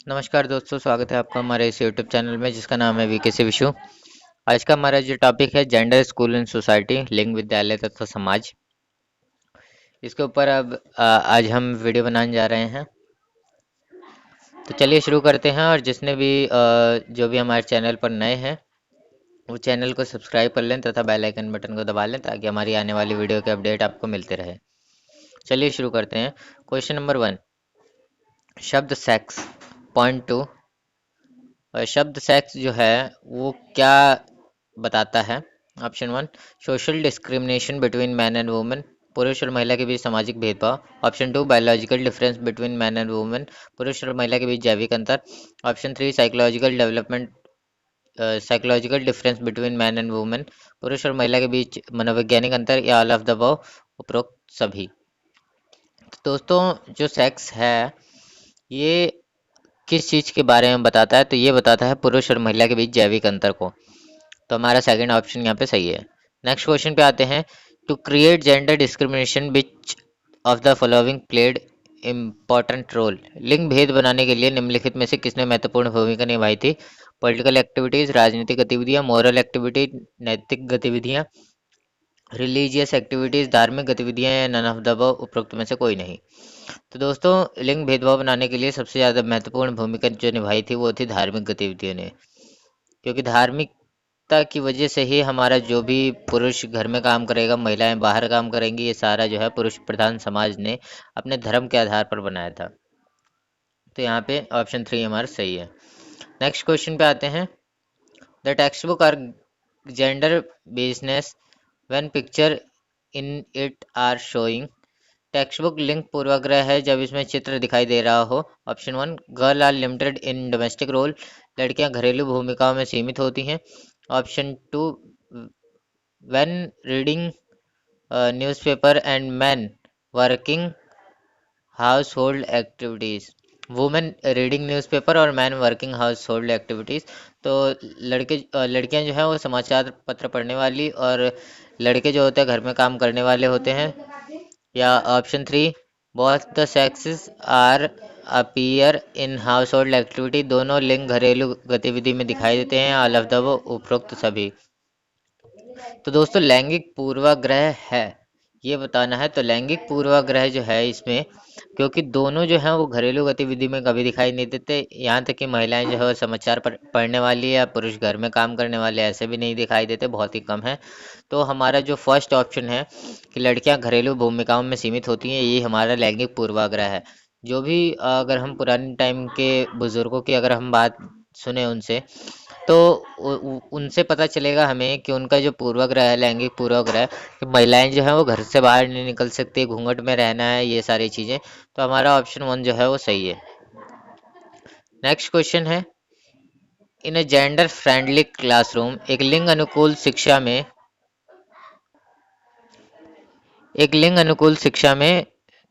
नमस्कार दोस्तों, स्वागत है आपका हमारे इस यूट्यूब चैनल में जिसका नाम है वीकेसी विशु। आज का हमारा जो टॉपिक है जेंडर, स्कूल एंड सोसाइटी, लिंग, विद्यालय तथा समाज। इसके ऊपर अब आज हम वीडियो बनाने जा रहे हैं। तो चलिए शुरू करते हैं। और जिसने भी जो भी हमारे चैनल पर नए हैं वो चैनल को सब्सक्राइब कर लें तथा बेल आइकन बटन को दबा लें ताकि हमारी आने वाली वीडियो के अपडेट आपको मिलते रहे। चलिए शुरू करते हैं। क्वेश्चन नंबर 1, शब्द सेक्स। पॉइंट 2, शब्द सेक्स जो है वो क्या बताता है। Option 1, social discrimination between man and women, पुरुष और महिला के बीच सामाजिक भेदभाव। Option 2, biological difference between man and women, पुरुष और महिला के बीच जैविक अंतर। Option 3, psychological development, psychological difference between man and women, पुरुष और महिला के बीच मनोवैज्ञानिक अंतर, या ऑल ऑफ द अबव, उपरोक्त सभी। तो दोस्तों जो सेक्स है ये किस चीज़ के बारे में बताता है, तो ये बताता है पुरुष और महिला के बीच जैविक अंतर को। तो हमारा सेकंड ऑप्शन यहाँ पे सही है। नेक्स्ट क्वेश्चन पे आते हैं। To create gender discrimination which of the following played important role, लिंग भेद बनाने के लिए निम्नलिखित में से किसने महत्वपूर्ण भूमिका निभाई थी। पॉलिटिकल एक्टिविटीज, राजनीतिक गतिविधियां, मोरल एक्टिविटी, नैतिक गतिविधियां, रिलीजियस एक्टिविटीज, धार्मिक गतिविधियां, या नन ऑफ द अबव, उपरोक्त में से कोई नहीं। तो दोस्तों लिंग भेदभाव बनाने के लिए सबसे ज़्यादा महत्वपूर्ण भूमिका जो निभाई थी वो थी धार्मिक गतिविधियों ने। क्योंकि धार्मिकता की वजह से ही हमारा जो भी पुरुष घर में काम करेगा, महिलाएं बाहर काम करेंगी, ये सारा जो है पुरुष प्रधान समाज ने अपने धर्म के आधार पर बनाया था। तो यहाँ पे ऑप्शन 3 हमारा सही है। नेक्स्ट क्वेश्चन पे आते हैं। The textbook are gender business when picture in it are showing, textbook लिंग पूर्वाग्रह है जब इसमें चित्र दिखाई दे रहा हो। Option 1, girl are limited in domestic role, लड़कियां घरेलू भूमिकाओं में सीमित होती हैं। Option 2, when reading newspaper and man working household activities, women reading newspaper और man working household activities. तो लड़कियां जो है वो समाचार पत्र पढ़ने वाली और लड़के जो होते हैं घर में काम करने वाले होते हैं। या option 3, both the sexes are appear in household activity, दोनों लिंग घरेलू गतिविधि में दिखाई देते हैं। ऑल ऑफ द उपरोक्त सभी। तो दोस्तों लैंगिक पूर्वाग्रह है ये बताना है। तो लैंगिक पूर्वाग्रह जो है इसमें, क्योंकि दोनों जो हैं वो घरेलू गतिविधि में कभी दिखाई नहीं देते, यहाँ तक कि महिलाएं जो है वो समाचार पढ़ने वाली या पुरुष घर में काम करने वाले ऐसे भी नहीं दिखाई देते, बहुत ही कम है। तो हमारा जो फर्स्ट ऑप्शन है कि लड़कियां घरेलू भूमिकाओं में सीमित होती हैं, ये हमारा लैंगिक पूर्वाग्रह है। जो भी अगर हम पुराने टाइम के बुजुर्गों की अगर हम बात सुने उनसे, तो उनसे पता चलेगा हमें कि उनका जो पूर्वाग्रह है, लैंगिक पूर्वाग्रह, कि महिलाएं जो है वो घर से बाहर नहीं निकल सकती, घूंघट में रहना है, ये सारी चीज़ें। तो हमारा ऑप्शन 1 जो है वो सही है। नेक्स्ट क्वेश्चन है। In a gender friendly classroom, एक लिंग अनुकूल शिक्षा में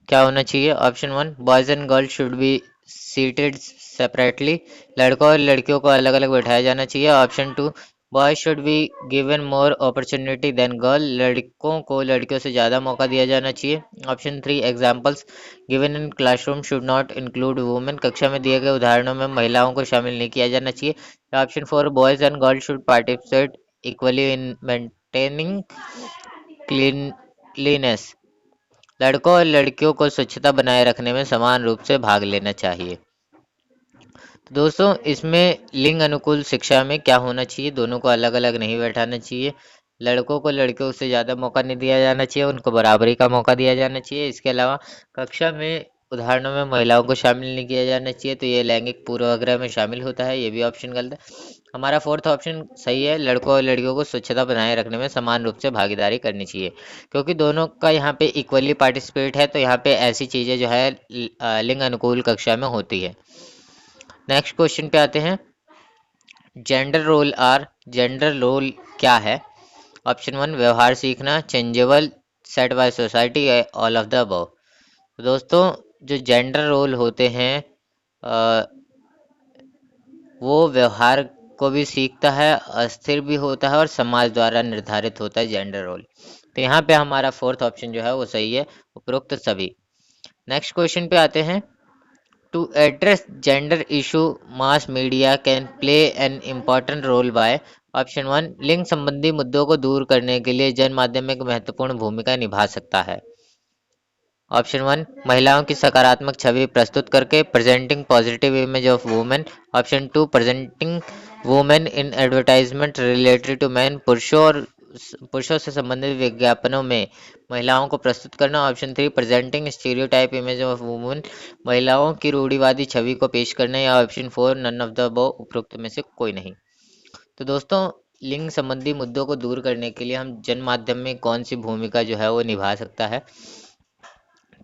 क्या होना चाहिए। Option 1, boys and girls should be seated separately, लड़कों और लड़कियों को अलग अलग बैठाया जाना चाहिए। Option 2, boys should be given more opportunity than girl, लड़कों को लड़कियों से ज़्यादा मौका दिया जाना चाहिए। Option 3, examples given in classroom should not include women, कक्षा में दिए गए उदाहरणों में महिलाओं को शामिल नहीं किया जाना चाहिए। Option 4, boys and girls should participate equally in maintaining cleanliness, लड़कों और लड़कियों को स्वच्छता बनाए रखने में समान रूप से भाग लेना चाहिए। तो दोस्तों इसमें लिंग अनुकूल शिक्षा में क्या होना चाहिए, दोनों को अलग अलग नहीं बैठाना चाहिए, लड़कों को लड़कियों से ज़्यादा मौका नहीं दिया जाना चाहिए, उनको बराबरी का मौका दिया जाना चाहिए। इसके अलावा कक्षा में उदाहरणों में महिलाओं को शामिल नहीं किया जाना चाहिए, तो ये लैंगिक पूर्वाग्रह में शामिल होता है, ये भी ऑप्शन गलत है। हमारा फोर्थ ऑप्शन सही है, लड़कों और लड़कियों को स्वच्छता बनाए रखने में समान रूप से भागीदारी करनी चाहिए, क्योंकि दोनों का यहाँ पे इक्वली पार्टिसिपेट है, तो यहाँ पे ऐसी चीज़ें जो है लिंग अनुकूल कक्षा में होती है। नेक्स्ट क्वेश्चन पे आते हैं। जेंडर रोल क्या है। ऑप्शन 1, व्यवहार सीखना, changeable, set by society, all of the above. तो दोस्तों जो जेंडर रोल होते हैं वो व्यवहार को भी सीखता है, अस्थिर भी होता है और समाज द्वारा निर्धारित होता है जेंडर रोल। तो यहाँ पे हमारा फोर्थ ऑप्शन जो है वो सही है, उपरोक्त सभी। नेक्स्ट क्वेश्चन पे आते हैं। To address gender issue, mass media can play an important role by option 1 लिंग संबंधी मुद्दों को दूर करने के लिए जन माध्यम एक महत्वपूर्ण भूमिका निभा सकता है। ऑप्शन 1 महिलाओं की सकारात्मक छवि प्रस्तुत करके presenting positive image of women. Option 2 presenting women in advertisement related to man पुरुषों से संबंधित विज्ञापनों में महिलाओं को प्रस्तुत करना। Option 3 presenting stereotype image of women महिलाओं की रूढ़िवादी छवि को पेश करना। या option 4 none of the above उपरोक्त में से कोई नहीं। तो दोस्तों, लिंग संबंधी मुद्दों को दूर करने के लिए हम जन माध्यम में कौन सी भूमिका जो है वो निभा सकता है?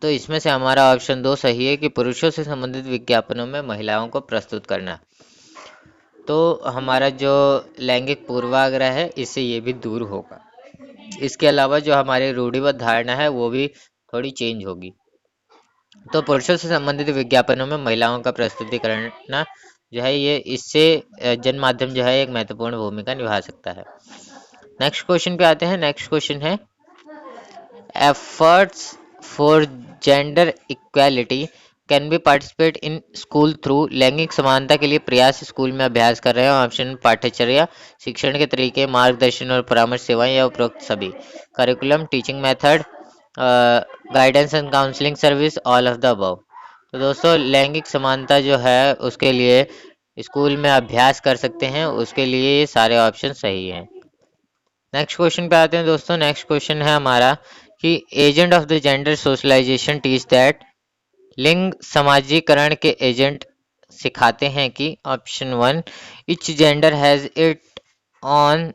तो इसमें से हमारा ऑप्शन 2 सही है कि पुरुषों से संबंधित विज्ञापनों में महिलाओं को प्रस्तुत करना। तो हमारा जो लैंगिक पूर्वाग्रह है इससे ये भी दूर होगा। इसके अलावा जो हमारी रूढ़िबद्ध धारणा है वो भी थोड़ी चेंज होगी। तो पुरुषों से संबंधित विज्ञापनों में महिलाओं का प्रस्तुति करना जो है ये इससे जन माध्यम जो है एक महत्वपूर्ण भूमिका निभा सकता है। नेक्स्ट क्वेश्चन पे आते हैं। नेक्स्ट क्वेश्चन है efforts for gender equality can be participate in school through. लैंगिक समानता के लिए प्रयास स्कूल में अभ्यास कर रहे हैं। ऑप्शन पाठ्यचर्या, शिक्षण के तरीके, मार्गदर्शन और परामर्श सेवाएं या उपरोक्त सभी। Curriculum, teaching method, guidance and counselling service, all of the above. तो दोस्तों, लैंगिक समानता जो है उसके लिए स्कूल में अभ्यास कर सकते हैं, उसके लिए ये सारे ऑप्शन सही हैं। नेक्स्ट क्वेश्चन पे आते हैं दोस्तों। नेक्स्ट क्वेश्चन है हमारा कि agent of the gender socialization teach that. लिंग समाजीकरण के एजेंट सिखाते हैं कि option 1 each gender has its own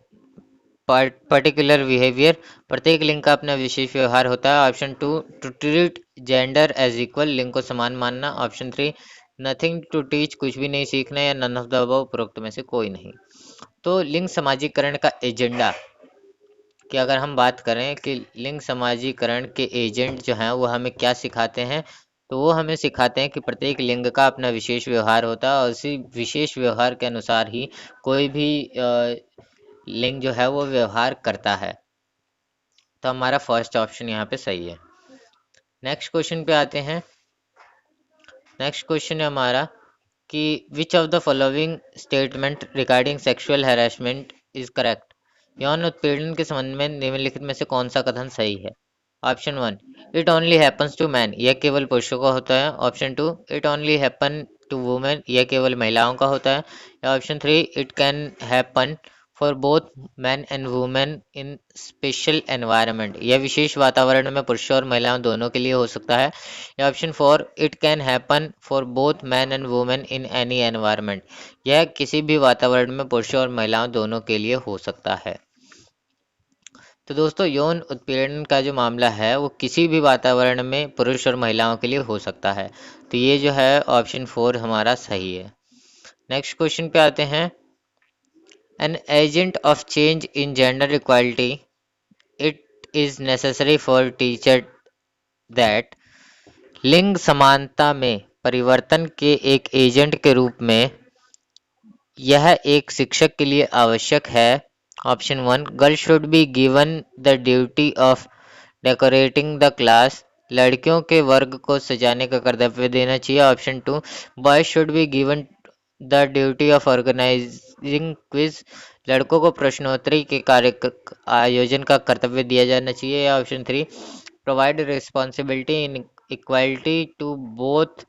particular behaviour. प्रत्येक लिंग का अपना विशेष व्यवहार होता है। Option 2 to treat gender as equal, लिंग को समान मानना। ऑप्शन 3 नथिंग टू टीच, कुछ भी नहीं सीखना। या नन ऑफ द अबव उपरोक्त में से कोई नहीं। तो लिंग समाजीकरण का एजेंडा कि अगर हम बात करें कि लिंग समाजीकरण के एजेंट जो हैं वो हमें क्या सिखाते हैं, तो वो हमें सिखाते हैं कि प्रत्येक लिंग का अपना विशेष व्यवहार होता है और उसी विशेष व्यवहार के अनुसार ही कोई भी लिंग जो है वो व्यवहार करता है। तो हमारा फर्स्ट ऑप्शन यहाँ पे सही है। नेक्स्ट क्वेश्चन पे आते हैं। नेक्स्ट क्वेश्चन है हमारा कि विच of the following statement regarding sexual harassment is correct. यौन उत्पीड़न के संबंध में निम्नलिखित में से कौन सा कथन सही है? Option 1 it only happens to man, यह केवल पुरुषों का होता है। Option 2 it only happen to women, यह केवल महिलाओं का होता है। या option 3 it can happen for both man and women in special environment, यह विशेष वातावरण में पुरुषों और महिलाओं दोनों के लिए हो सकता है। या option 4 it can happen for both man and women in any environment, यह किसी भी वातावरण में पुरुषों और महिलाओं दोनों के लिए हो सकता है। तो दोस्तों, यौन उत्पीड़न का जो मामला है वो किसी भी वातावरण में पुरुष और महिलाओं के लिए हो सकता है। तो ये जो है ऑप्शन 4 हमारा सही है। नेक्स्ट क्वेश्चन पे आते हैं। An agent of change in gender equality it is necessary for teacher that. लिंग समानता में परिवर्तन के एक एजेंट के रूप में यह एक शिक्षक के लिए आवश्यक है। Option 1 girl should be given the duty of decorating the class, लड़कियों के वर्ग को सजाने का कर्तव्य देना चाहिए। Option 2 boys should be given the duty of organising quiz, लड़कों को प्रश्नोत्तरी के कार्य आयोजन का कर्तव्य दिया जाना चाहिए। या option 3 provide responsibility in equality to both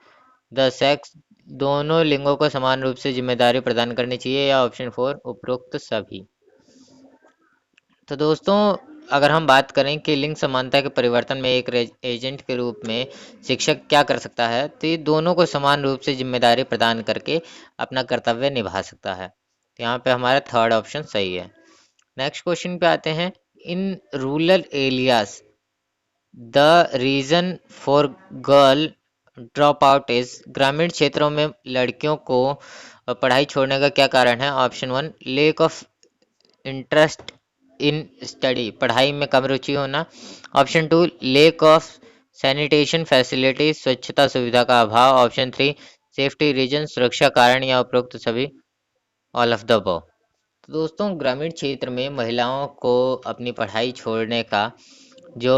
the sex, दोनों लिंगों को समान रूप से जिम्मेदारी प्रदान करनी चाहिए। या ऑप्शन 4 उपरोक्त सभी। तो दोस्तों, अगर हम बात करें कि लिंग समानता के परिवर्तन में एक एजेंट के रूप में शिक्षक क्या कर सकता है, तो ये दोनों को समान रूप से जिम्मेदारी प्रदान करके अपना कर्तव्य निभा सकता है। तो यहाँ पे हमारा थर्ड ऑप्शन सही है। नेक्स्ट क्वेश्चन पे आते हैं। In rural areas the reason for girl drop out is, ग्रामीण क्षेत्रों में लड़कियों को पढ़ाई छोड़ने का क्या कारण है? Option 1 lake of interest in study, पढ़ाई में कम रुचि होना। Option 2 lake of sanitation facility, स्वच्छता सुविधा का अभाव। ऑप्शन 3 सेफ्टी रीजन, सुरक्षा कारण। या उपरोक्त सभी, ऑल ऑफ द अबव। तो दोस्तों, ग्रामीण क्षेत्र में महिलाओं को अपनी पढ़ाई छोड़ने का जो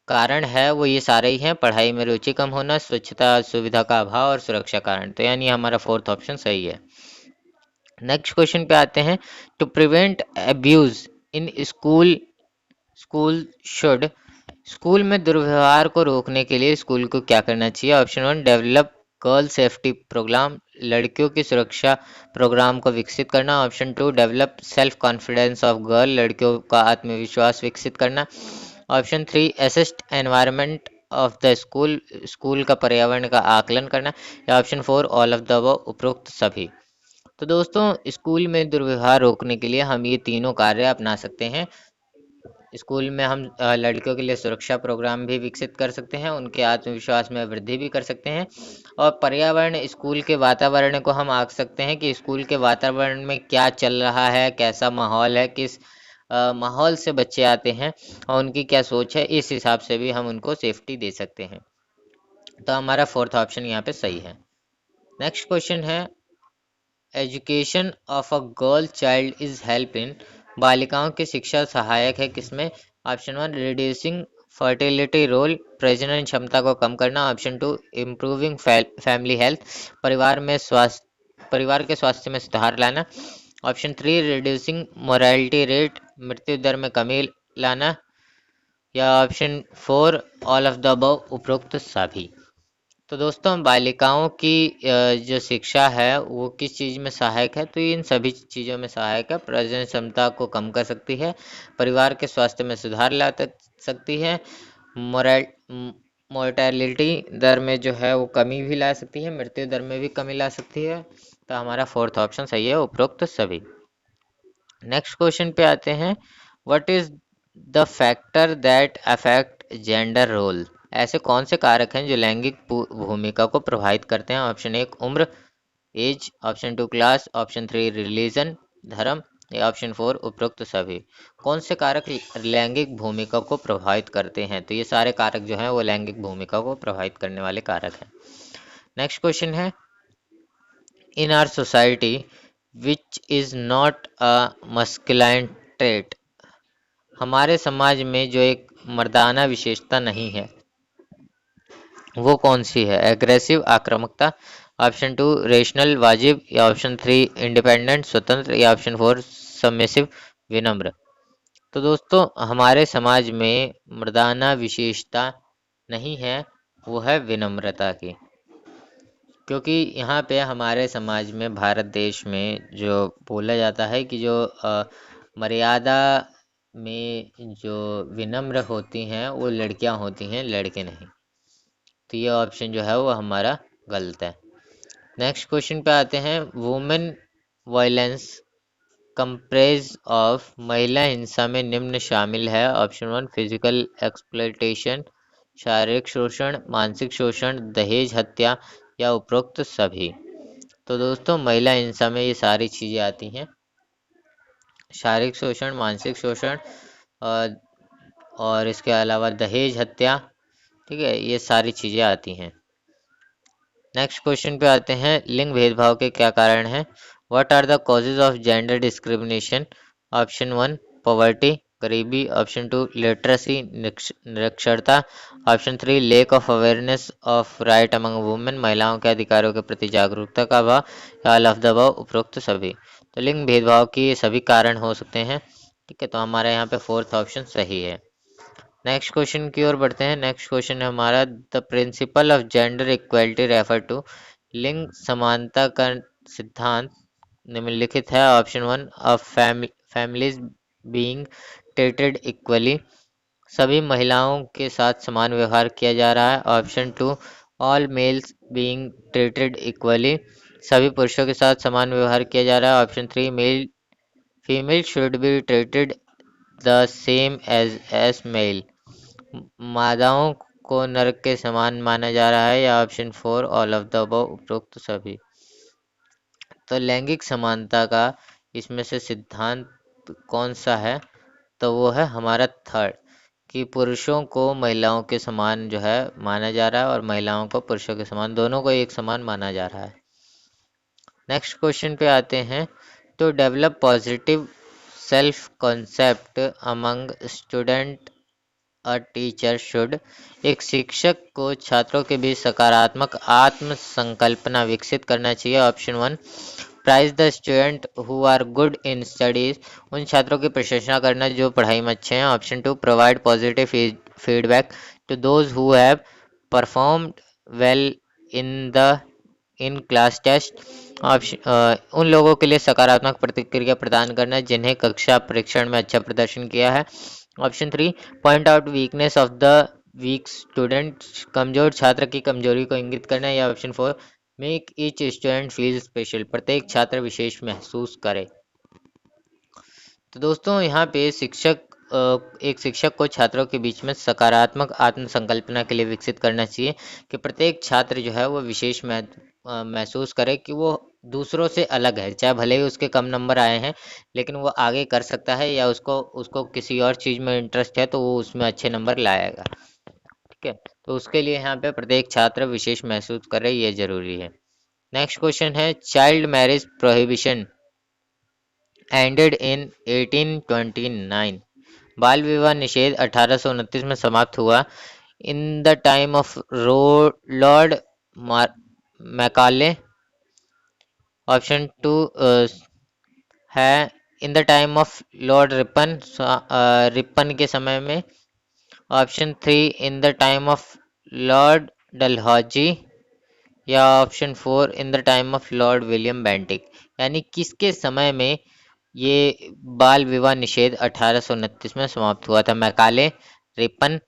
कारण है वो ये सारे ही हैं: पढ़ाई में रुचि कम होना, स्वच्छता सुविधा का अभाव और सुरक्षा कारण। तो यानी हमारा फोर्थ ऑप्शन सही है। नेक्स्ट क्वेश्चन पे आते हैं। To prevent abuse in school, school should, school में दुर्व्यवहार को रोकने के लिए स्कूल को क्या करना चाहिए? Option one, develop girl safety programme, लड़कियों की सुरक्षा प्रोग्राम को विकसित करना। Option two, develop self confidence of girl, लड़कियों का आत्मविश्वास विकसित करना। Option three, assist environment of the school, school का पर्यावरण का आकलन करना। या option four, all of the above, उपरोक्त सभी। तो दोस्तों, स्कूल में दुर्व्यवहार रोकने के लिए हम ये तीनों कार्य अपना सकते हैं। स्कूल में हम लड़कियों के लिए सुरक्षा प्रोग्राम भी विकसित कर सकते हैं, उनके आत्मविश्वास में वृद्धि भी कर सकते हैं, और पर्यावरण, स्कूल के वातावरण को हम आंक सकते हैं कि स्कूल के वातावरण में क्या चल रहा है, कैसा माहौल है, किस माहौल से बच्चे आते हैं और उनकी क्या सोच है, इस हिसाब से भी हम उनको सेफ्टी दे सकते हैं। तो हमारा फोर्थ ऑप्शन यहाँ पे सही है। नेक्स्ट क्वेश्चन है, education of a girl child is help in, बालिकाओं की शिक्षा सहायक है किसमें? Option one, reducing fertility role, प्रजनन क्षमता को कम करना। Option two, improving family health, परिवार के स्वास्थ्य में सुधार लाना। Option three, reducing morality rate, मृत्यु दर में कमी लाना। या option four, all of the above, उपरोक्त सभी। तो दोस्तों, बालिकाओं की जो शिक्षा है वो किस चीज़ में सहायक है? तो ये इन सभी चीज़ों में सहायक है। प्रजनन क्षमता को कम कर सकती है, परिवार के स्वास्थ्य में सुधार ला सकती है, मोरल मोर्टेलिटी दर में जो है वो कमी भी ला सकती है, मृत्यु दर में भी कमी ला सकती है। तो हमारा फोर्थ ऑप्शन सही है, उपरोक्त सभी। नेक्स्ट क्वेश्चन पे आते हैं। What is the factor that affect gender role, ऐसे कौन से कारक हैं जो लैंगिक भूमिका को प्रभावित करते हैं? ऑप्शन एक, उम्र, age. Option two, class. Option three, religion, धर्म। या ऑप्शन फोर, उपरोक्त सभी। कौन से कारक लैंगिक भूमिका को प्रभावित करते हैं? तो ये सारे कारक जो हैं वो लैंगिक भूमिका को प्रभावित करने वाले कारक हैं। नेक्स्ट क्वेश्चन है, in our society which is not a masculine trait, हमारे समाज में जो एक मर्दाना विशेषता नहीं है वो कौन सी है? एग्रेसिव, आक्रामकता। ऑप्शन टू, रेशनल, वाजिब। या ऑप्शन थ्री, इंडिपेंडेंट, स्वतंत्र। या ऑप्शन फोर, सबमिसिव, विनम्र। तो दोस्तों, हमारे समाज में मर्दाना विशेषता नहीं है, वो है विनम्रता की। क्योंकि यहाँ पे हमारे समाज में, भारत देश में जो बोला जाता है कि जो मर्यादा में जो विनम्र होती हैं वो लड़कियाँ होती हैं, लड़के नहीं। तो ये ऑप्शन जो है वो हमारा गलत है। नेक्स्ट क्वेश्चन पे आते हैं। वुमेन वायलेंस कंप्रेज ऑफ, महिला हिंसा में निम्न शामिल है। ऑप्शन वन, फिजिकल एक्सप्लॉयटेशन, शारीरिक शोषण, मानसिक शोषण, दहेज हत्या। या उपरोक्त सभी। तो दोस्तों, महिला हिंसा में ये सारी चीज़ें आती हैं: शारीरिक शोषण, मानसिक शोषण, और इसके अलावा दहेज हत्या। ठीक है, ये सारी चीज़ें आती हैं। नेक्स्ट क्वेश्चन पे आते हैं। लिंग भेदभाव के क्या कारण हैं? What are the causes of gender discrimination? Option one, poverty, गरीबी। ऑप्शन टू, लिटरेसी, निरक्षरता। Option three, lack of awareness of right among women, महिलाओं के अधिकारों के प्रति जागरूकता का अभाव। या ऑल ऑफ द अबव, उपरोक्त सभी। तो लिंग भेदभाव की सभी कारण हो सकते हैं। ठीक है, तो हमारे यहाँ पे फोर्थ ऑप्शन सही है। नेक्स्ट क्वेश्चन की ओर बढ़ते हैं। नेक्स्ट क्वेश्चन है हमारा, the principle of gender equality refer to, लिंग समानता का सिद्धांत निम्नलिखित है। Option one, of families being treated equally, सभी महिलाओं के साथ समान व्यवहार किया जा रहा है। Option two, all males being treated equally, सभी पुरुषों के साथ समान व्यवहार किया जा रहा है। Option three, male female should be treated the same as male, मादाओं को नर के समान माना जा रहा है। या option four, all of the above, उपरोक्त सभी। तो लैंगिक समानता का इसमें से सिद्धांत कौन सा है? तो वो है हमारा थर्ड, कि पुरुषों को महिलाओं के समान जो है माना जा रहा है और महिलाओं को पुरुषों के समान, दोनों को एक समान माना जा रहा है। नेक्स्ट क्वेश्चन पे आते हैं। तो develop positive self concept among student a teacher should, एक शिक्षक को छात्रों के बीच सकारात्मक आत्म संकल्पना विकसित करना चाहिए। Option one, prize the student who are good in studies, उन छात्रों की प्रशंसा करना जो पढ़ाई में अच्छे हैं। Option two, provide positive feedback to those who have performed well in the in class test, उन लोगों के लिए सकारात्मक प्रतिक्रिया प्रदान करना जिन्हें कक्षा परीक्षण में अच्छा प्रदर्शन किया है। Option three, point out weakness of the weak student, कमजोर छात्र की कमजोरी को इंगित करना। या option four, make each student feel special, प्रत्येक छात्र विशेष महसूस करे। तो दोस्तों यहाँ पे एक शिक्षक को छात्रों के बीच में सकारात्मक आत्म संकल्पना के लिए विकसित करना चाहिए कि प्रत्येक छात्र जो है वो विशेष महसूस करे कि वो दूसरों से अलग है, चाहे भले ही उसके कम नंबर आए हैं लेकिन वो आगे कर सकता है, या उसको उसको किसी और चीज़ में इंटरेस्ट है तो वो उसमें अच्छे नंबर लाएगा। ठीक है, तो उसके लिए यहाँ पे प्रत्येक छात्र विशेष महसूस करे, ये जरूरी है। नेक्स्ट क्वेश्चन है, child marriage prohibition ended in 1829, बाल विवाह निषेध 1829 में समाप्त हुआ। In the time of lord Macaulay. Option two है in the time of lord Ripon, Ripon के समय में। Option three, in the time of lord Dalhousie. या option four, in the time of lord William Bentinck. यानी किसके समय में ये बाल विवाह निषेध 1829 में समाप्त हुआ था? मैकाले, रिपन,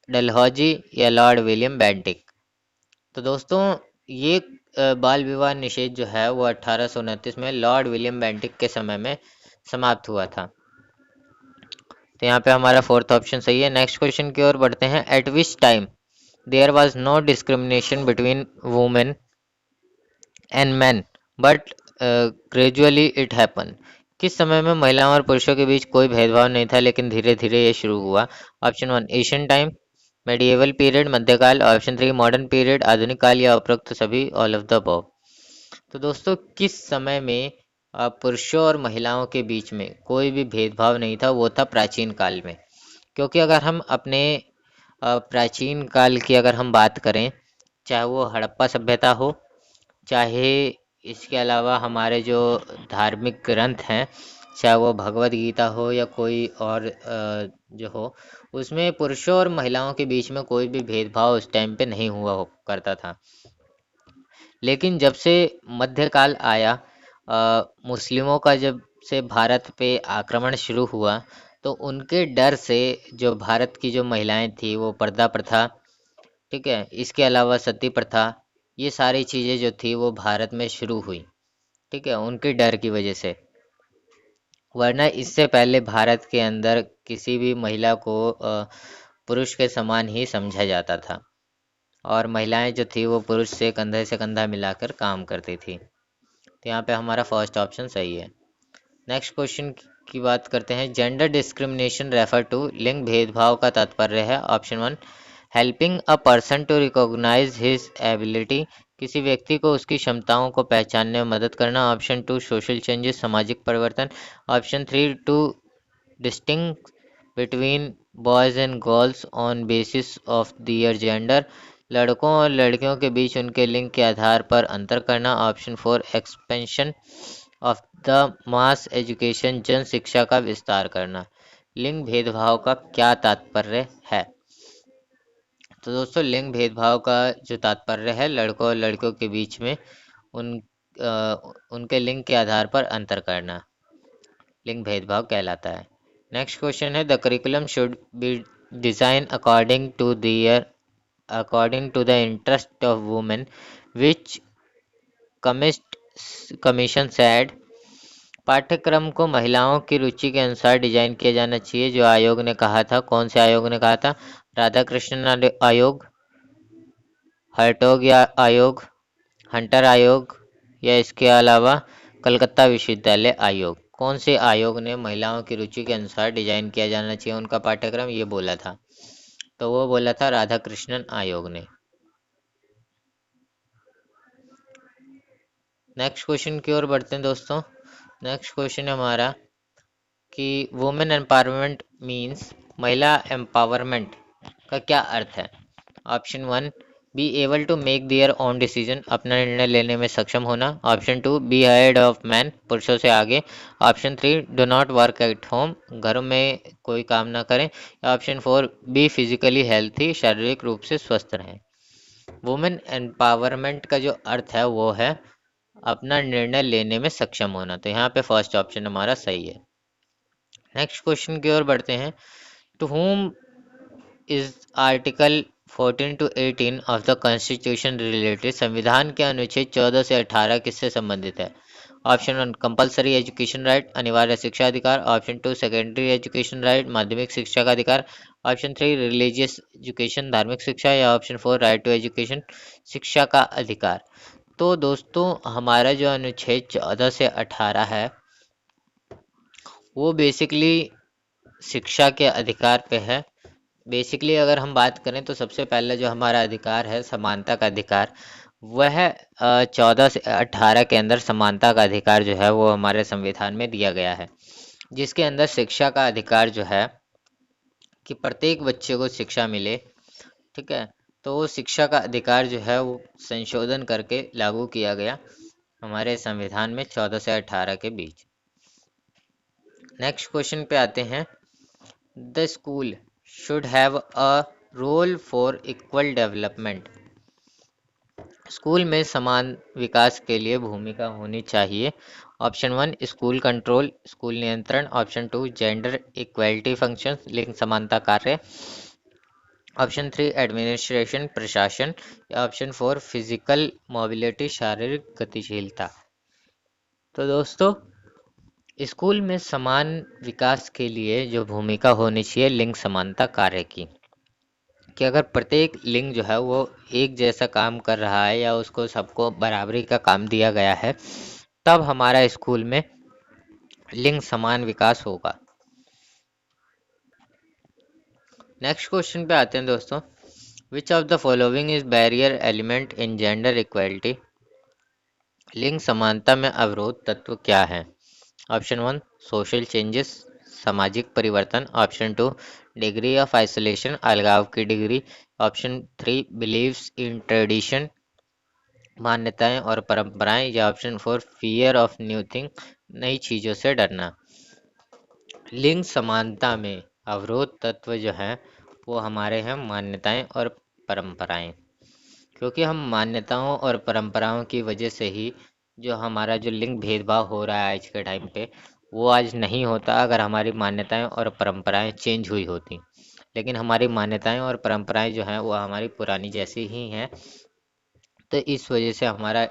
डलहौजी या लॉर्ड विलियम बेंटिक। तो दोस्तों ये बाल विवाह निषेध जो है वो 1829 में लॉर्ड विलियम बेंटिक के समय में समाप्त हुआ था। तो यहाँ पे हमारा फोर्थ ऑप्शन सही है। नेक्स्ट क्वेश्चन की ओर बढ़ते हैं। At which time there was no discrimination between women and man but gradually it happen, किस समय में महिलाओं और पुरुषों के बीच कोई भेदभाव नहीं था लेकिन धीरे धीरे ये शुरू हुआ? Option one, Asian time, medieval period, मध्यकाल। ऑप्शन थ्री, मॉडर्न पीरियड, आधुनिक काल। या उपरोक्त सभी, ऑल ऑफ द अबव। तो दोस्तों किस समय में पुरुषों और महिलाओं के बीच में कोई भी भेदभाव नहीं था? वो था प्राचीन काल में। क्योंकि अगर हम अपने प्राचीन काल की अगर हम बात करें, चाहे वो हड़प्पा सभ्यता हो, चाहे इसके अलावा हमारे जो धार्मिक ग्रंथ हैं, चाहे वो भगवत गीता हो या कोई और जो हो, उसमें पुरुषों और महिलाओं के बीच में कोई भी भेदभाव उस टाइम पे नहीं हुआ करता था। लेकिन जब से मध्यकाल आया, मुस्लिमों का जब से भारत पे आक्रमण शुरू हुआ, तो उनके डर से जो भारत की जो महिलाएं थी वो पर्दा प्रथा, ठीक है, इसके अलावा सती प्रथा, ये सारी चीज़ें जो थी वो भारत में शुरू हुई। ठीक है, उनके डर की वजह से। वरना इससे पहले भारत के अंदर किसी भी महिला को पुरुष के समान ही समझा जाता था, और महिलाएं जो थी वो पुरुष से कंधा मिलाकर काम करती थी। तो यहाँ पे हमारा फर्स्ट ऑप्शन सही है। नेक्स्ट क्वेश्चन की बात करते हैं। जेंडर डिस्क्रिमिनेशन रेफर टू, लिंग भेदभाव का तात्पर्य है। Option one, helping a person to recognise his ability, किसी व्यक्ति को उसकी क्षमताओं को पहचानने में मदद करना। ऑप्शन टू, सोशल चेंजेस, सामाजिक परिवर्तन। Option three, to distinguish between boys and girls on basis of their gender, लड़कों और लड़कियों के बीच उनके लिंग के आधार पर अंतर करना। Option four, expansion of the mass education, जन शिक्षा का विस्तार करना। लिंग भेदभाव का क्या तात्पर्य है? तो दोस्तों लिंग भेदभाव का जो तात्पर्य है, लड़कों और लड़कियों के बीच में उन उनके लिंग के आधार पर अंतर करना, लिंग भेदभाव कहलाता है। नेक्स्ट क्वेश्चन है, the curriculum should be design according to the interest of women which commission said, पाठ्यक्रम को महिलाओं की रुचि के अनुसार डिजाइन किया जाना चाहिए, जो आयोग ने कहा था। कौन से आयोग ने कहा था? राधा कृष्णन आयोग, हर्टोग या आयोग, हंटर आयोग, या इसके अलावा कलकत्ता विश्वविद्यालय आयोग। कौन से आयोग ने महिलाओं की रुचि के अनुसार डिजाइन किया जाना चाहिए उनका पाठ्यक्रम, ये बोला था? तो वो बोला था राधा कृष्णन आयोग ने। नेक्स्ट क्वेश्चन की ओर बढ़ते हैं दोस्तों। नेक्स्ट क्वेश्चन है हमारा कि वुमेन एम्पावरमेंट मीन्स, महिला एम्पावरमेंट का क्या अर्थ है? Option 1, be able to make their own decision, अपना निर्णय लेने में सक्षम होना। Option 2, be ahead of man, पुरुषों से आगे। Option 3, do not work at home, घर में कोई काम ना करें। ऑप्शन 4, बी फिजिकली हेल्थी, शारीरिक रूप से स्वस्थ रहें। वुमेन एम्पावरमेंट का जो अर्थ है वो है अपना निर्णय लेने में सक्षम होना। तो यहाँ पे फर्स्ट ऑप्शन हमारा सही है। नेक्स्ट क्वेश्चन की ओर बढ़ते हैं। To whom is article 14 to 18 of the constitution related, संविधान के अनुच्छेद 14 से 18 किससे संबंधित है? ऑप्शन 1, कंपलसरी एजुकेशन राइट, अनिवार्य शिक्षा अधिकार। ऑप्शन 2, सेकेंडरी एजुकेशन राइट, माध्यमिक शिक्षा का अधिकार। ऑप्शन 3, रिलीजियस एजुकेशन, धार्मिक शिक्षा। या ऑप्शन 4, राइट टू एजुकेशन, शिक्षा का अधिकार। तो दोस्तों हमारा जो अनुच्छेद 14 से 18 है वो बेसिकली शिक्षा के अधिकार पे है। बेसिकली अगर हम बात करें तो सबसे पहले जो हमारा अधिकार है समानता का अधिकार, वह 14 से 18 के अंदर समानता का अधिकार जो है वो हमारे संविधान में दिया गया है, जिसके अंदर शिक्षा का अधिकार जो है कि प्रत्येक बच्चे को शिक्षा मिले। ठीक है, तो वो शिक्षा का अधिकार जो है वो संशोधन करके लागू किया गया हमारे संविधान में 14 से 18 के बीच। नेक्स्ट क्वेश्चन पे आते हैं। The school should have a role for equal development, school में समान विकास के लिए भूमिका होनी चाहिए। ऑप्शन 1, स्कूल कंट्रोल, स्कूल नियंत्रण। ऑप्शन 2, जेंडर इक्वलिटी फंक्शन, लिंग समानता कार्य। ऑप्शन 3, एडमिनिस्ट्रेशन, प्रशासन। या ऑप्शन 4, फिजिकल मोबिलिटी, शारीरिक गतिशीलता। तो दोस्तों स्कूल में समान विकास के लिए जो भूमिका होनी चाहिए लिंग समानता कार्य की, कि अगर प्रत्येक लिंग जो है वो एक जैसा काम कर रहा है या उसको सबको बराबरी का काम दिया गया है, तब हमारा स्कूल में लिंग समान विकास होगा। नेक्स्ट क्वेश्चन पे आते हैं दोस्तों। विच of the following is barrier element in gender equality, लिंग समानता में अवरोध तत्व क्या है? ऑप्शन 1, सोशल चेंजेस, सामाजिक परिवर्तन। ऑप्शन 2, डिग्री ऑफ आइसोलेशन, अलगाव की degree. Option 3, believes in tradition, मान्यताएं और परंपराएं। या option 4, fear of new thing, नई चीज़ों से डरना। लिंग समानता में अवरोध तत्व जो हैं वो हमारे हैं मान्यताएं और परंपराएं, क्योंकि हम मान्यताओं और परंपराओं की वजह से ही जो हमारा जो लिंग भेदभाव हो रहा है आज के टाइम पे, वो आज नहीं होता अगर हमारी मान्यताएं और परंपराएं चेंज हुई होती। लेकिन हमारी मान्यताएं और परंपराएं जो हैं वो हमारी पुरानी जैसी ही हैं, तो इस वजह से हमारा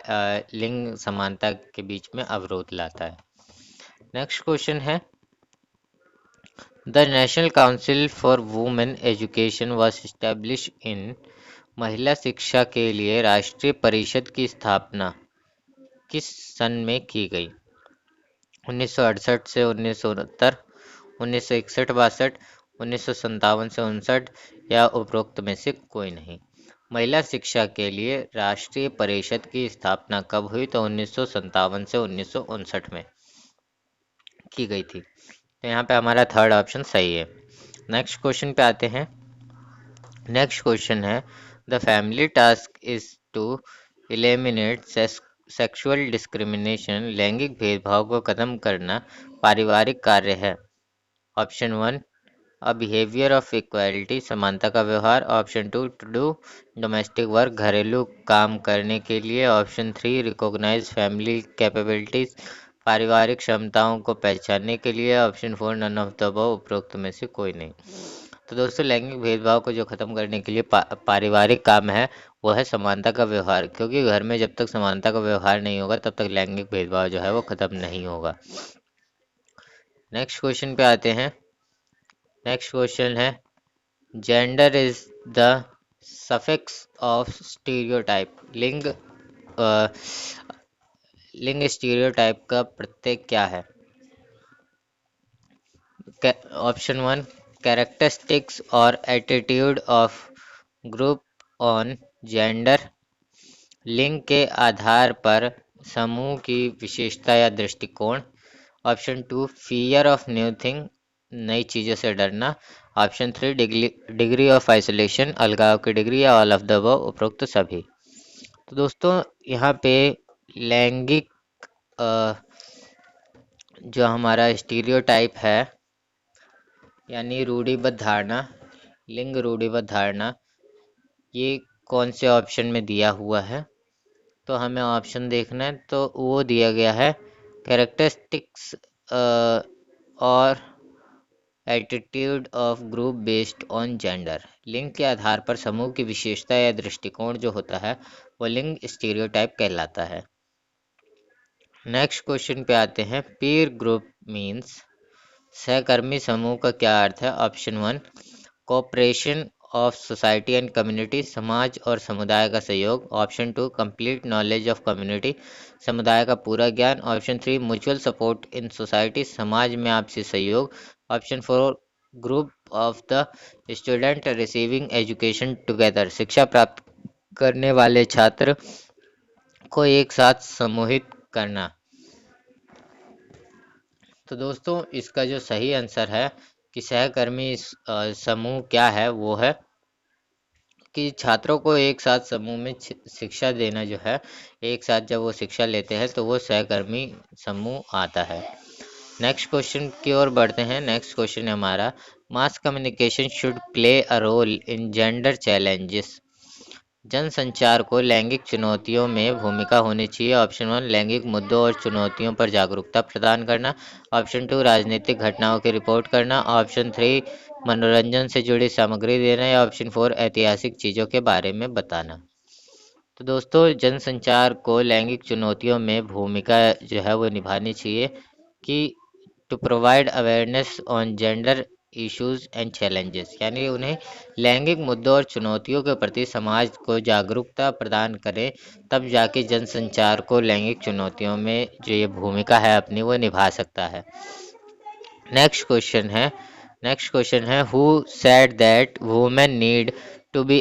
लिंग समानता के बीच में अवरोध लाता है। नेक्स्ट क्वेश्चन है। The national council for women education was establish in, महिला शिक्षा के लिए राष्ट्रीय परिषद की स्थापना किस सन में की गई? 1968 से 1969, 1961-62, 1957 से 59, या उपरोक्त में से कोई नहीं। महिला शिक्षा के लिए राष्ट्रीय परिषद की स्थापना कब हुई? तो 1957 से 1959 में की गई थी। तो यहाँ पे हमारा थर्ड ऑप्शन सही है। नेक्स्ट क्वेश्चन पे आते हैं। नेक्स्ट क्वेश्चन है। The family task is to eliminate sexual discrimination, लैंगिक भेदभाव को खत्म करना पारिवारिक कार्य है। Option 1, a behaviour of equality, समानता का व्यवहार। Option 2, to do domestic work, घरेलू काम करने के लिए। ऑप्शन 3, रिकॉग्नाइज फैमिली कैपेबिलिटीज, पारिवारिक क्षमताओं को पहचानने के लिए। Option 4, none of the above, उपरोक्त में से कोई नहीं। तो दोस्तों लैंगिक भेदभाव को जो खत्म करने के लिए पारिवारिक काम है वो है समानता का व्यवहार, क्योंकि घर में जब तक समानता का व्यवहार नहीं होगा तब तक लैंगिक भेदभाव जो है वो खत्म नहीं होगा। नेक्स्ट क्वेश्चन पे आते हैं। नेक्स्ट क्वेश्चन है। Gender is the suffix of stereotype, लिंग स्टीरियोटाइप का प्रत्यय क्या है? ऑप्शन 1, कैरेक्टरिस्टिक्स और attitude of group on gender, लिंग के आधार पर समूह की विशेषता या दृष्टिकोण। Option 2, fear of new thing, नई चीज़ों से डरना। ऑप्शन 3 डिग्री ऑफ आइसोलेशन, अलगाव की डिग्री, या ऑल ऑफ द अबव, उपरोक्त सभी। तो दोस्तों यहाँ पे लैंगिक अ, जो हमारा स्टीरियोटाइप है, यानी रूढ़िबद्ध धारणा, लिंग रूढ़िबद्ध धारणा, ये कौन से ऑप्शन में दिया हुआ है? तो हमें ऑप्शन देखना है, तो वो दिया गया है कैरेक्टरिस्टिक्स और attitude of group based on gender. लिंग के आधार पर समूह की विशेषता या दृष्टिकोण जो होता है वो लिंग स्टीरियोटाइप कहलाता है। नेक्स्ट क्वेश्चन पे आते हैं। पीयर ग्रुप मीन्स, सहकर्मी समूह का क्या अर्थ है? Option 1 cooperation of society and community, समाज और समुदाय का सहयोग। Option 2 complete knowledge of community, समुदाय का पूरा ज्ञान। Option 3 mutual support in society, समाज में आपसी सहयोग। Option 4 group of the student receiving education together, शिक्षा प्राप्त करने वाले छात्र को एक साथ समूहित करना। तो दोस्तों इसका जो सही आंसर है कि सहकर्मी समूह क्या है, वो है कि छात्रों को एक साथ समूह में शिक्षा देना जो है, एक साथ जब वो शिक्षा लेते हैं तो वो सहकर्मी समूह आता है। नेक्स्ट क्वेश्चन की ओर बढ़ते हैं। नेक्स्ट क्वेश्चन है हमारा, mass communication should play a role in gender challenges, जनसंचार को लैंगिक चुनौतियों में भूमिका होनी चाहिए। ऑप्शन 1 लैंगिक मुद्दों और चुनौतियों पर जागरूकता प्रदान करना। ऑप्शन 2 राजनीतिक घटनाओं की रिपोर्ट करना। ऑप्शन 3 मनोरंजन से जुड़ी सामग्री देना, या ऑप्शन 4 ऐतिहासिक चीज़ों के बारे में बताना। तो दोस्तों जनसंचार को लैंगिक चुनौतियों में भूमिका जो है वो निभानी चाहिए कि to provide awareness on gender issues and challenges, यानी उन्हें लैंगिक मुद्दों और चुनौतियों के प्रति समाज को जागरूकता प्रदान करें, तब जाके जनसंचार को लैंगिक चुनौतियों में जो ये भूमिका है अपनी वो निभा सकता है। नेक्स्ट क्वेश्चन है who said that women need to be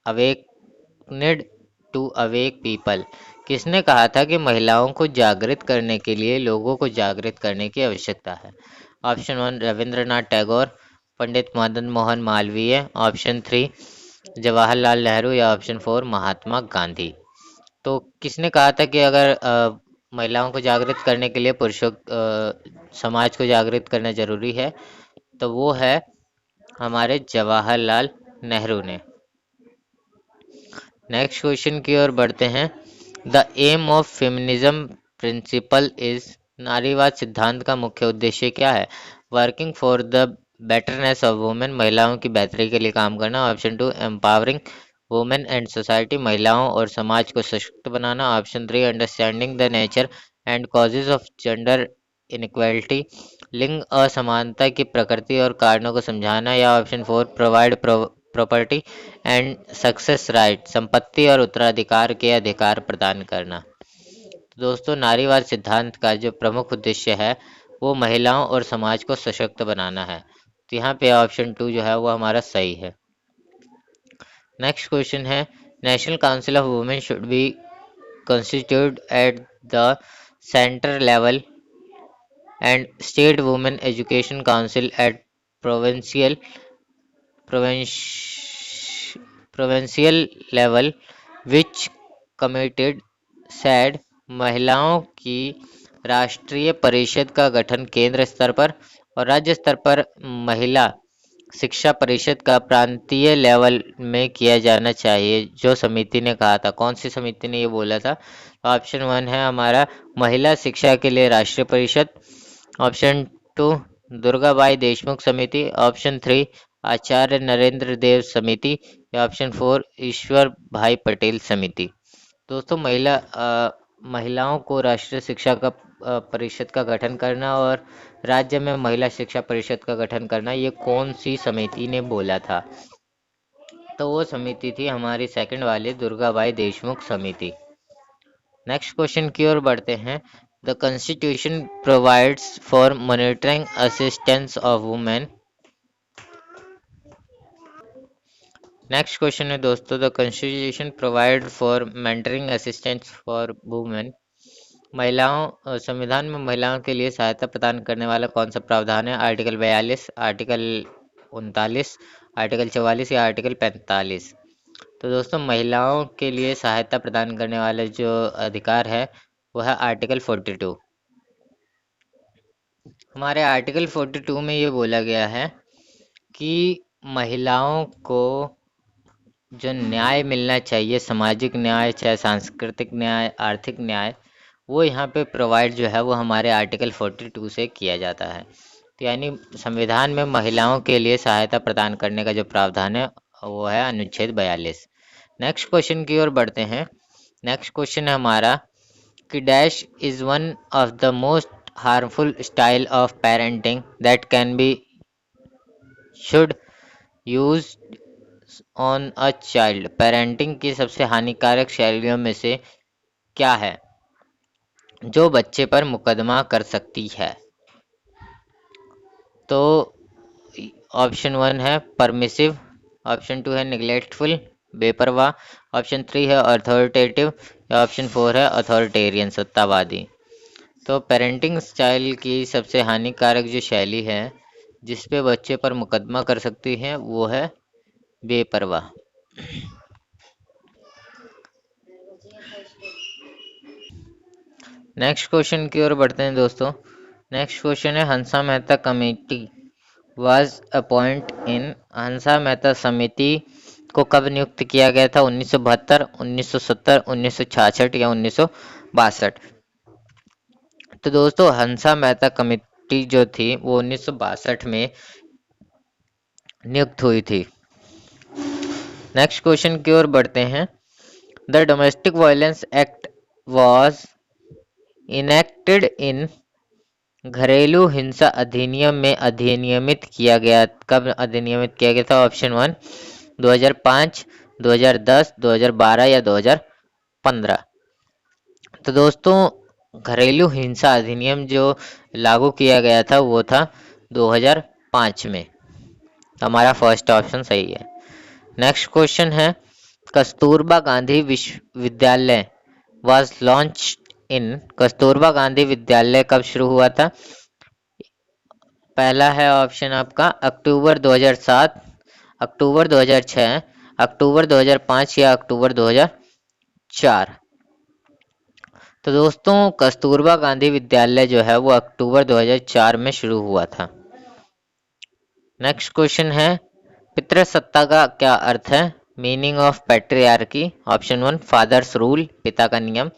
awakened to awake people, किसने कहा था कि महिलाओं को जागृत करने के लिए लोगों को जागृत करने की आवश्यकता है? ऑप्शन 1 रविंद्रनाथ टैगोर, पंडित मदन मोहन मालवीय। ऑप्शन 3 जवाहरलाल नेहरू, या ऑप्शन 4 महात्मा गांधी। तो किसने कहा था कि अगर महिलाओं को जागृत करने के लिए पुरुषों समाज को जागृत करना जरूरी है, तो वो है हमारे जवाहरलाल नेहरू ने। नेक्स्ट क्वेश्चन की ओर बढ़ते हैं। The aim of feminism principle is, नारीवाद सिद्धांत का मुख्य उद्देश्य क्या है? Working for the betterness of women, महिलाओं की बेहतरी के लिए काम करना। Option 2 empowering women and society, महिलाओं और समाज को सशक्त बनाना। Option 3 understanding the nature and causes of gender inequality, लिंग असमानता की प्रकृति और कारणों को समझाना। या option 4 provide property and success right, संपत्ति और उत्तराधिकार के अधिकार प्रदान करना। तो दोस्तों नारीवाद सिद्धांत का जो प्रमुख उद्देश्य है वो महिलाओं और समाज को सशक्त बनाना है। तो यहाँ पे ऑप्शन 2 जो है वो हमारा सही है। नेक्स्ट क्वेश्चन है, national council of women should be constituted at the center level and state women education council at provincial provincial level which committed said, महिलाओं की राष्ट्रीय परिषद का गठन केंद्र स्तर पर और राज्य स्तर पर महिला शिक्षा परिषद का प्रांतीय लेवल में किया जाना चाहिए। जो समिति ने कहा था, कौन सी समिति ने ये बोला था? ऑप्शन 1 है हमारा महिला शिक्षा के लिए राष्ट्रीय परिषद। ऑप्शन 2 दुर्गाबाई देशमुख समिति। ऑप्शन 3 आचार्य नरेंद्र देव समिति, या ऑप्शन 4 ईश्वर भाई पटेल समिति। दोस्तों महिलाओं को राष्ट्रीय शिक्षा का परिषद का गठन करना और राज्य में महिला शिक्षा परिषद का गठन करना, ये कौन सी समिति ने बोला था? तो वो समिति थी हमारी सेकंड वाली दुर्गाबाई देशमुख समिति। नेक्स्ट क्वेश्चन की ओर बढ़ते हैं। The constitution provides for monitoring assistance of women. Next question है दोस्तों, the constitution provide for mentoring assistance for women, संविधान में महिलाओं के लिए सहायता प्रदान करने वाला कौन सा प्रावधान है? आर्टिकल 42, आर्टिकल 39, आर्टिकल 44 या आर्टिकल 45। तो दोस्तों महिलाओं के लिए सहायता प्रदान करने वाला जो अधिकार है वो है आर्टिकल 42। हमारे आर्टिकल 42 में ये बोला गया है कि महिलाओं को जो न्याय मिलना चाहिए, सामाजिक न्याय चाहे सांस्कृतिक न्याय, आर्थिक न्याय, वो यहाँ पे प्रोवाइड जो है वो हमारे आर्टिकल 42 से किया जाता है। तो यानी संविधान में महिलाओं के लिए सहायता प्रदान करने का जो प्रावधान है वो है अनुच्छेद 42। नेक्स्ट क्वेश्चन की ओर बढ़ते हैं। नेक्स्ट क्वेश्चन है हमारा कि dash is one of the most harmful style of parenting that can be should use on a child. Parenting की सबसे हानिकारक शैलियों में से क्या है जो बच्चे पर मुकदमा कर सकती है? तो ऑप्शन 1 है परमिसिव, ऑप्शन 2 है निग्लेक्टफुल, बेपरवाह, ऑप्शन 3 है अथॉरिटेटिव या ऑप्शन 4 है अथॉरिटेरियन, सत्तावादी। तो पेरेंटिंग स्टाइल की सबसे हानिकारक जो शैली है जिस पे बच्चे पर मुकदमा कर सकती है वो है बेपरवाह। नेक्स्ट क्वेश्चन की ओर बढ़ते हैं दोस्तों। नेक्स्ट क्वेश्चन है Hansa Mehta committee was appoint इन। हंसा मेहता समिति को कब नियुक्त किया गया था? 1972, 1970, 1966 या 1962? तो दोस्तों हंसा मेहता कमेटी जो थी वो 1962 में नियुक्त हुई थी। नेक्स्ट क्वेश्चन की ओर बढ़ते हैं। The domestic violence act was enacted इन। घरेलू हिंसा अधिनियम में अधिनियमित किया गया, कब अधिनियमित किया गया था? ऑप्शन 1 2005, 2010, 2012 या 2015? तो दोस्तों घरेलू हिंसा अधिनियम जो लागू किया गया था वो था 2005 में। हमारा फर्स्ट ऑप्शन सही है। नेक्स्ट क्वेश्चन है कस्तूरबा गांधी विश्वविद्यालय was launch in. Kasturba Gandhi विद्यालय कब शुरू हुआ था? पहला है ऑप्शन आपका अक्टूबर 2007, अक्टूबर 2006, अक्टूबर 2005 या अक्टूबर 2004? तो दोस्तों कस्तूरबा गांधी विद्यालय जो है वो अक्टूबर 2004 में शुरू हुआ था। नेक्स्ट क्वेश्चन है पितृसत्ता का क्या अर्थ है? Meaning of patriarchy. Option 1 father's rule, पिता का नियम,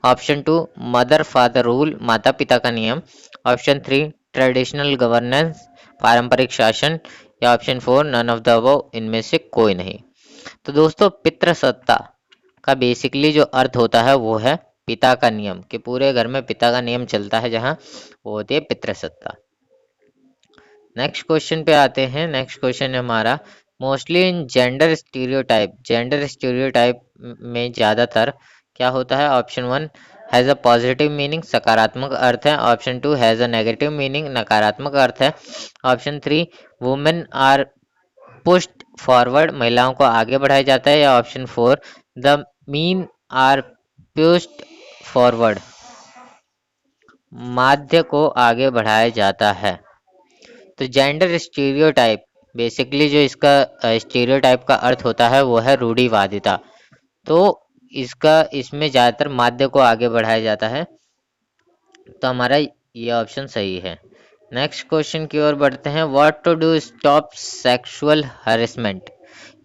ऑप्शन 2 मदर फादर रूल, माता पिता का नियम, ऑप्शन 3 ट्रेडिशनल गवर्नेंस, पारंपरिक शासन, या option 4 none of the above, इनमें से कोई नहीं। तो दोस्तों पितृसत्ता का बेसिकली जो अर्थ होता है वो है पिता का नियम, कि पूरे घर में पिता का नियम चलता है जहाँ, वो होती है पितृसत्ता। नेक्स्ट क्वेश्चन पे आते हैं। नेक्स्ट क्वेश्चन है हमारा mostly in gender stereotype. Gender stereotype में ज़्यादातर क्या होता है? Option 1 has a positive meaning, सकारात्मक अर्थ है, option 2 has a negative meaning, नकारात्मक अर्थ है, option 3 women are pushed forward, महिलाओं को आगे बढ़ाया जाता है, या option 4 the mean are pushed forward, माध्य को आगे बढ़ाया जाता है। तो जेंडर स्टीरियोटाइप बेसिकली जो इसका स्टीरियोटाइप का अर्थ होता है वो है रूढ़िवादिता। तो इसमें ज़्यादातर माध्य को आगे बढ़ाया जाता है। तो हमारा ये ऑप्शन सही है। नेक्स्ट क्वेश्चन की ओर बढ़ते हैं। What to do stop sexual harassment.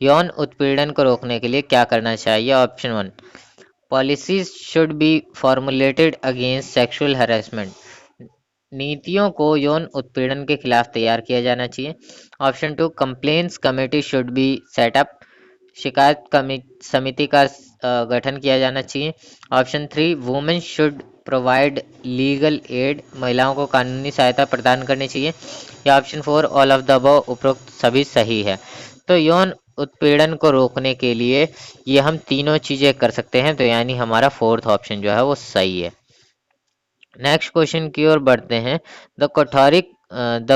यौन उत्पीड़न को रोकने के लिए क्या करना चाहिए? Option 1 policies should be formulated against sexual harassment, नीतियों को यौन उत्पीड़न के खिलाफ तैयार किया जाना चाहिए। Option 2 complaints committee should be set up, शिकायत समिति का गठन किया जाना चाहिए। Option 3 women should provide legal aid, महिलाओं को कानूनी सहायता प्रदान करनी चाहिए, या option 4 all of the above, उपरोक्त सभी सही है। तो यौन उत्पीड़न को रोकने के लिए ये हम तीनों चीज़ें कर सकते हैं, तो यानी हमारा फोर्थ ऑप्शन जो है वो सही है। नेक्स्ट क्वेश्चन की ओर बढ़ते हैं। The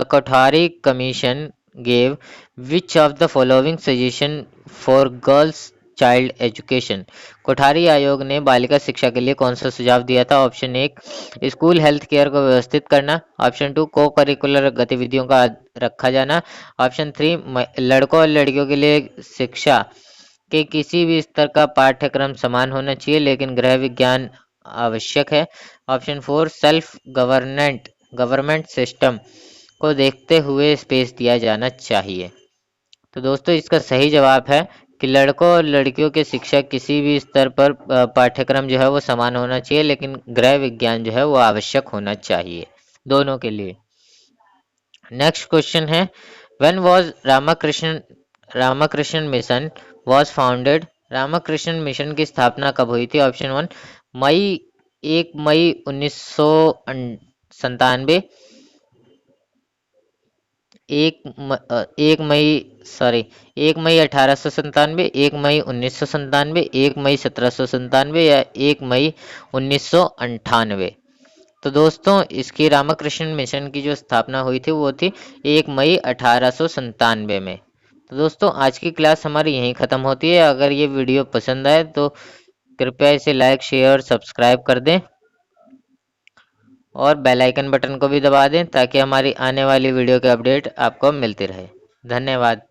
Kothari commission gave which of the following suggestion for girls child education. Kothari आयोग ने बालिका शिक्षा के लिए कौन सा सुझाव दिया था? ऑप्शन 1 स्कूल हेल्थ केयर को व्यवस्थित करना, ऑप्शन 2 को करिकुलर गतिविधियों का रखा जाना, ऑप्शन 3 लड़कों और लड़कियों के लिए शिक्षा के किसी भी स्तर का पाठ्यक्रम समान होना चाहिए लेकिन गृह विज्ञान आवश्यक है, ऑप्शन 4 सेल्फ गवर्नमेंट सिस्टम को देखते हुए स्पेस दिया जाना चाहिए। तो दोस्तों इसका सही जवाब है कि लड़कों और लड़कियों के शिक्षा किसी भी स्तर पर पाठ्यक्रम जो है वो समान होना चाहिए लेकिन गृह विज्ञान जो है वो आवश्यक होना चाहिए दोनों के लिए। नेक्स्ट क्वेश्चन है when was Ramakrishna mission was founded? Ramakrishna mission की स्थापना कब हुई थी? ऑप्शन 1 मई 1 मई 1997, एक मई 1897, 1 मई 1997, 1 मई 1797 या 1 मई 1998। तो दोस्तों इसकी रामाकृष्ण मिशन की जो स्थापना हुई थी वो थी 1 मई 1897 में। तो दोस्तों आज की क्लास हमारी यहीं ख़त्म होती है। अगर ये वीडियो पसंद आए तो कृपया इसे लाइक शेयर और सब्सक्राइब कर दें और बेल आइकन बटन को भी दबा दें ताकि हमारी आने वाली वीडियो के अपडेट आपको मिलती रहे। धन्यवाद।